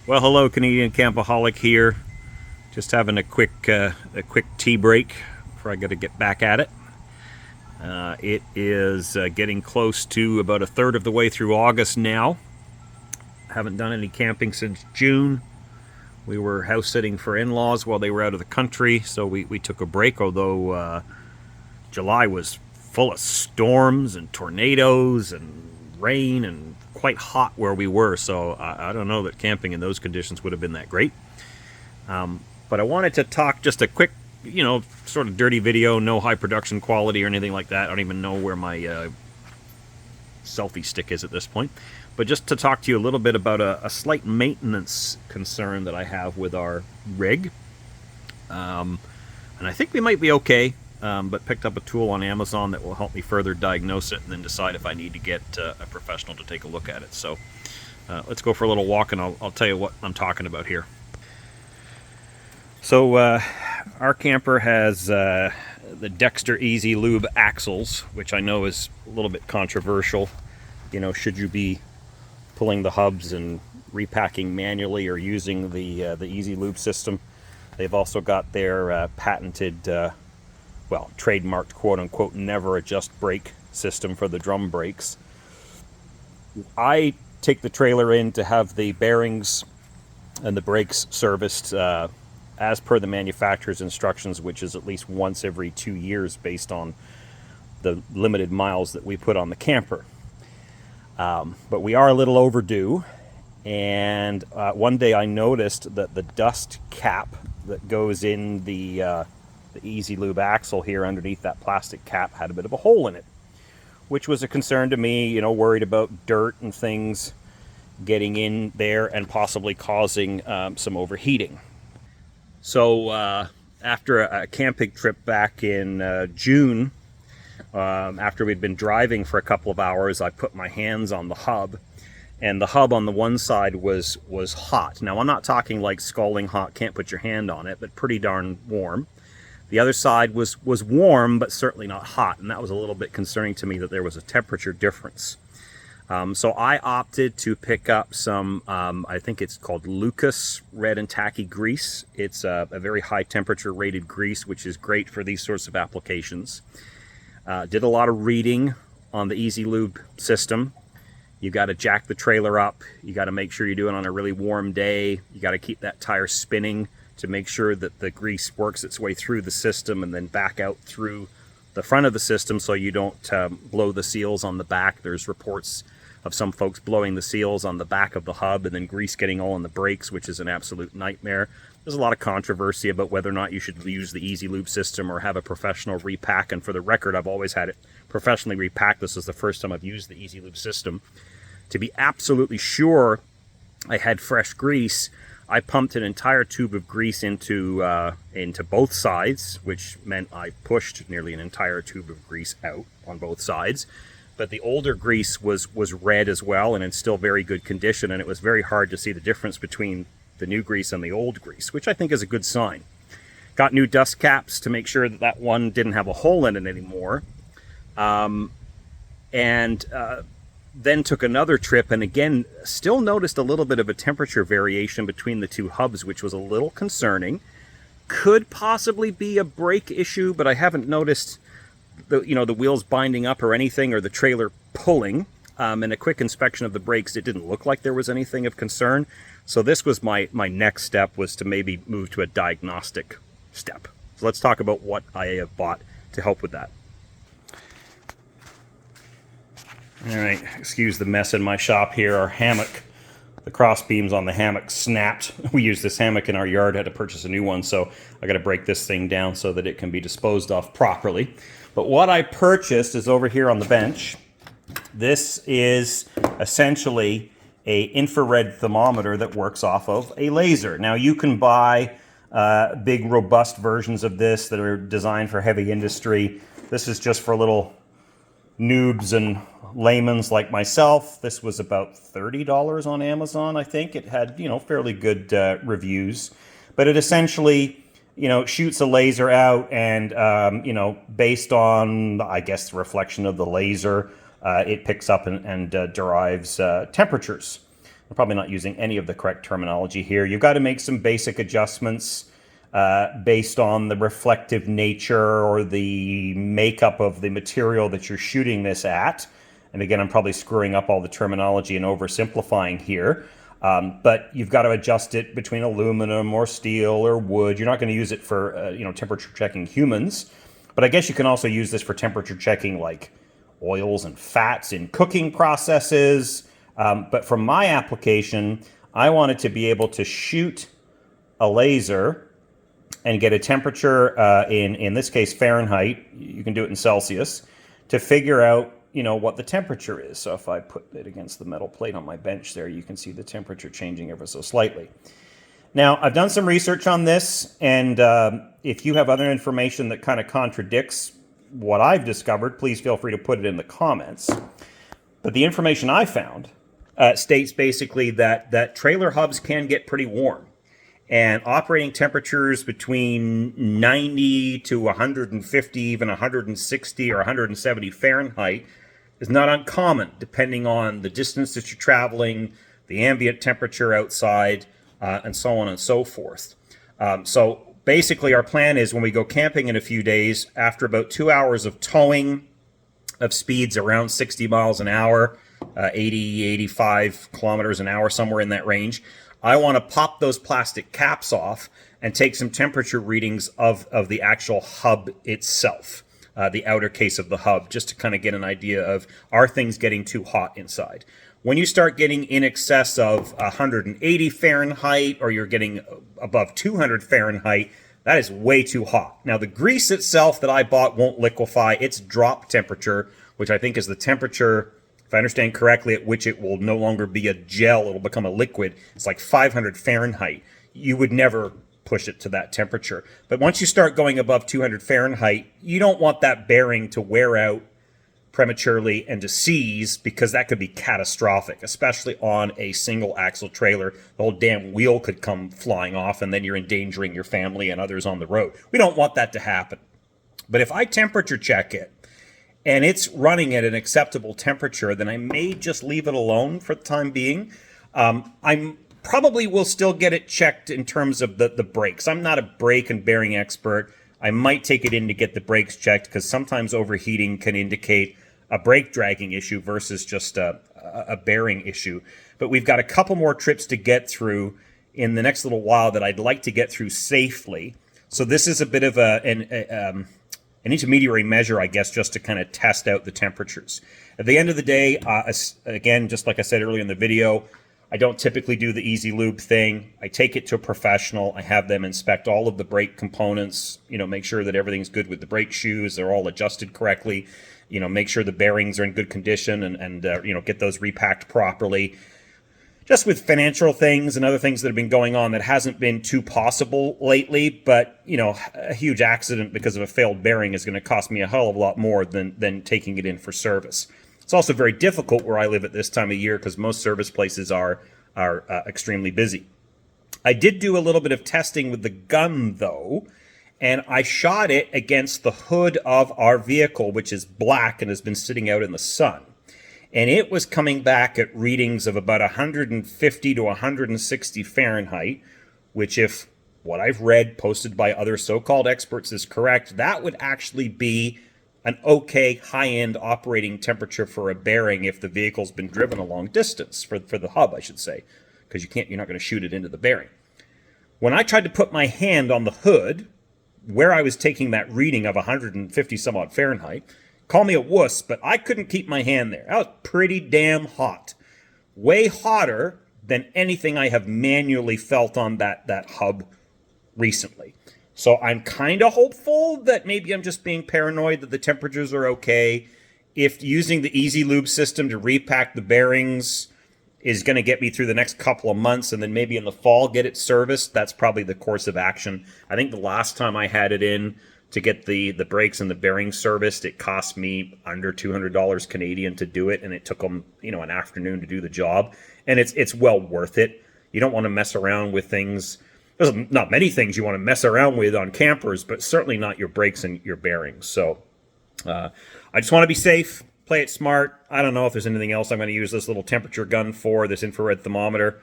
Well, hello, Canadian Campaholic here. Just having a quick tea break before I got to get back at it. It is getting close to about a third of the way through August now. Haven't done any camping since June. We were house sitting for in-laws while they were out of the country, so we took a break, although July was full of storms and tornadoes and rain and quite hot where we were, so I don't know that camping in those conditions would have been that great. But I wanted to talk just a quick, sort of dirty video, no high production quality or anything like that. I don't even know where my selfie stick is at this point. But just to talk to you a little bit about a slight maintenance concern that I have with our rig. And I think we might be okay, but picked up a tool on Amazon that will help me further diagnose it and then decide if I need to get a professional to take a look at it. So let's go for a little walk and I'll tell you what I'm talking about here. So our camper has the Dexter Easy Lube axles, which I know is a little bit controversial. Should you be pulling the hubs and repacking manually or using the Easy Lube system? They've also got their patented, trademarked quote-unquote never adjust brake system for the drum brakes. I take the trailer in to have the bearings and the brakes serviced as per the manufacturer's instructions, which is at least once every 2 years based on the limited miles that we put on the camper. But we are a little overdue, and one day I noticed that the dust cap that goes in the Easy Lube axle here underneath that plastic cap had a bit of a hole in it, which was a concern to me, worried about dirt and things getting in there and possibly causing some overheating. So after a camping trip back in June, after we'd been driving for a couple of hours, I put my hands on the hub, and the hub on the one side was hot. Now, I'm not talking like scalding hot, can't put your hand on it, but pretty darn warm. The other side was warm, but certainly not hot, and that was a little bit concerning to me that there was a temperature difference. So I opted to pick up some, I think it's called Lucas Red and Tacky grease. It's a very high temperature rated grease, which is great for these sorts of applications. Did a lot of reading on the Easy Lube system. You got to jack the trailer up. You got to make sure you do it on a really warm day. You got to keep that tire spinning to make sure that the grease works its way through the system and then back out through the front of the system so you don't blow the seals on the back. There's reports of some folks blowing the seals on the back of the hub and then grease getting all in the brakes, which is an absolute nightmare. There's a lot of controversy about whether or not you should use the Easy Lube system or have a professional repack, and for the record, I've always had it professionally repacked. This is the first time I've used the Easy Lube system. To be absolutely sure I had fresh grease, I pumped an entire tube of grease into both sides, which meant I pushed nearly an entire tube of grease out on both sides. But the older grease was red as well, and in still very good condition, and it was very hard to see the difference between the new grease and the old grease, which I think is a good sign. Got new dust caps to make sure that that one didn't have a hole in it anymore. Then took another trip, and again, still noticed a little bit of a temperature variation between the two hubs, which was a little concerning. Could possibly be a brake issue, but I haven't noticed the wheels binding up or anything, or the trailer pulling. In a quick inspection of the brakes, it didn't look like there was anything of concern. So this was my next step, was to maybe move to a diagnostic step. So let's talk about what I have bought to help with that. All right, excuse the mess in my shop here. Our hammock, the cross beams on the hammock snapped. We use this hammock in our yard, had to purchase a new one, so I got to break this thing down so that it can be disposed of properly. But what I purchased is over here on the bench. This is essentially a infrared thermometer that works off of a laser. Now, you can buy big, robust versions of this that are designed for heavy industry. This is just for little noobs and laymen's like myself. This was about $30 on Amazon, I think. It had, fairly good reviews. But it essentially, shoots a laser out and, based on, I guess, the reflection of the laser, it picks up and derives temperatures. I'm probably not using any of the correct terminology here. You've got to make some basic adjustments based on the reflective nature or the makeup of the material that you're shooting this at. And again, I'm probably screwing up all the terminology and oversimplifying here. But you've got to adjust it between aluminum or steel or wood. You're not going to use it for temperature checking humans. But I guess you can also use this for temperature checking like oils and fats in cooking processes. But for my application, I wanted to be able to shoot a laser and get a temperature in this case Fahrenheit. You can do it in Celsius to figure out what the temperature is. So if I put it against the metal plate on my bench there, you can see the temperature changing ever so slightly. Now, I've done some research on this, and if you have other information that kind of contradicts what I've discovered, please feel free to put it in the comments. But the information I found states basically that trailer hubs can get pretty warm. And operating temperatures between 90 to 150, even 160 or 170 Fahrenheit is not uncommon, depending on the distance that you're traveling, the ambient temperature outside, and so on and so forth. So basically our plan is when we go camping in a few days, after about 2 hours of towing of speeds around 60 miles an hour, 80, 85 kilometers an hour, somewhere in that range, I want to pop those plastic caps off and take some temperature readings of the actual hub itself, the outer case of the hub, just to kind of get an idea of, are things getting too hot inside? When you start getting in excess of 180 Fahrenheit or you're getting above 200 Fahrenheit, that is way too hot. Now, the grease itself that I bought won't liquefy. It's drop temperature, which I think is the temperature, if I understand correctly, at which it will no longer be a gel, it'll become a liquid. It's like 500 Fahrenheit. You would never push it to that temperature. But once you start going above 200 Fahrenheit, you don't want that bearing to wear out prematurely and to seize, because that could be catastrophic, especially on a single axle trailer. The whole damn wheel could come flying off, and then you're endangering your family and others on the road. We don't want that to happen. But if I temperature check it, and it's running at an acceptable temperature, then I may just leave it alone for the time being. I probably will still get it checked in terms of the brakes. I'm not a brake and bearing expert. I might take it in to get the brakes checked, because sometimes overheating can indicate a brake dragging issue versus just a bearing issue. But we've got a couple more trips to get through in the next little while that I'd like to get through safely. So this is a bit of an intermediary measure, I guess, just to kind of test out the temperatures. At the end of the day, again, just like I said earlier in the video, I don't typically do the easy lube thing. I take it to a professional. I have them inspect all of the brake components, make sure that everything's good with the brake shoes. They're all adjusted correctly. Make sure the bearings are in good condition and get those repacked properly. Just with financial things and other things that have been going on, that hasn't been too possible lately. But, a huge accident because of a failed bearing is going to cost me a hell of a lot more than taking it in for service. It's also very difficult where I live at this time of year, because most service places are extremely busy. I did do a little bit of testing with the gun, though, and I shot it against the hood of our vehicle, which is black and has been sitting out in the sun. And it was coming back at readings of about 150 to 160 Fahrenheit, which, if what I've read posted by other so-called experts is correct, that would actually be an okay high-end operating temperature for a bearing if the vehicle's been driven a long distance, for the hub, I should say, because you're not going to shoot it into the bearing. When I tried to put my hand on the hood, where I was taking that reading of 150 some odd Fahrenheit, call me a wuss, but I couldn't keep my hand there. That was pretty damn hot. Way hotter than anything I have manually felt on that hub recently. So I'm kind of hopeful that maybe I'm just being paranoid that the temperatures are okay. If using the Easy Lube system to repack the bearings is going to get me through the next couple of months, and then maybe in the fall get it serviced, that's probably the course of action. I think the last time I had it in to get the brakes and the bearings serviced, it cost me under $200 Canadian to do it, and it took them an afternoon to do the job. And it's well worth it. You don't want to mess around with things. There's not many things you want to mess around with on campers, but certainly not your brakes and your bearings. So I just want to be safe. play it smart. I don't know if there's anything else I'm going to use this little temperature gun for, this infrared thermometer.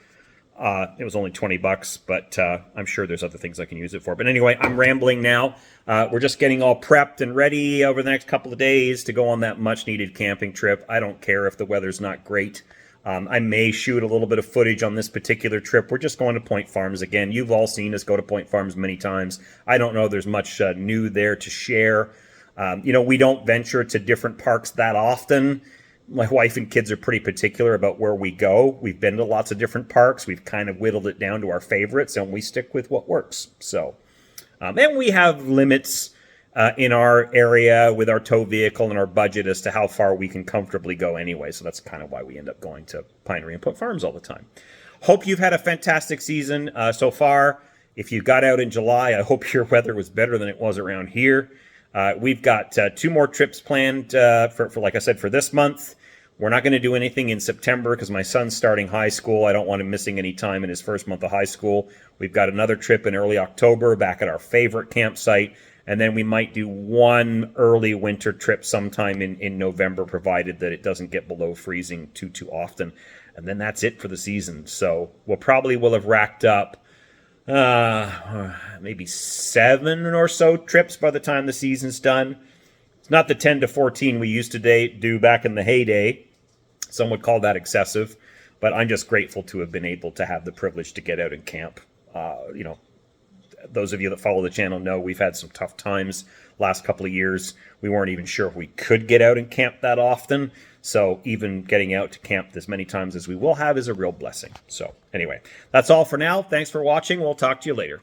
It was only 20 bucks, but I'm sure there's other things I can use it for. But anyway, I'm rambling now. We're just getting all prepped and ready over the next couple of days to go on that much-needed camping trip. I don't care if the weather's not great. I may shoot a little bit of footage on this particular trip. We're just going to Point Farms again. You've all seen us go to Point Farms many times. I don't know if there's much new there to share. We don't venture to different parks that often. My wife and kids are pretty particular about where we go. We've been to lots of different parks. We've kind of whittled it down to our favorites, and we stick with what works. So, and we have limits in our area with our tow vehicle and our budget as to how far we can comfortably go anyway. So that's kind of why we end up going to Pinery and Point Farms all the time. Hope you've had a fantastic season so far. If you got out in July, I hope your weather was better than it was around here. We've got 2 more trips planned for, like I said, for this month. We're not going to do anything in September because my son's starting high school. I don't want him missing any time in his first month of high school. We've got another trip in early October back at our favorite campsite. And then we might do one early winter trip sometime in November, provided that it doesn't get below freezing too often. And then that's it for the season. So we'll probably have racked up maybe 7 or so trips by the time the season's done. It's not the 10 to 14 we used to do back in the heyday. Some would call that excessive, but I'm just grateful to have been able to have the privilege to get out and camp. Those of you that follow the channel know we've had some tough times last couple of years. We weren't even sure if we could get out and camp that often. So even getting out to camp as many times as we will have is a real blessing. So anyway, that's all for now. Thanks for watching. We'll talk to you later.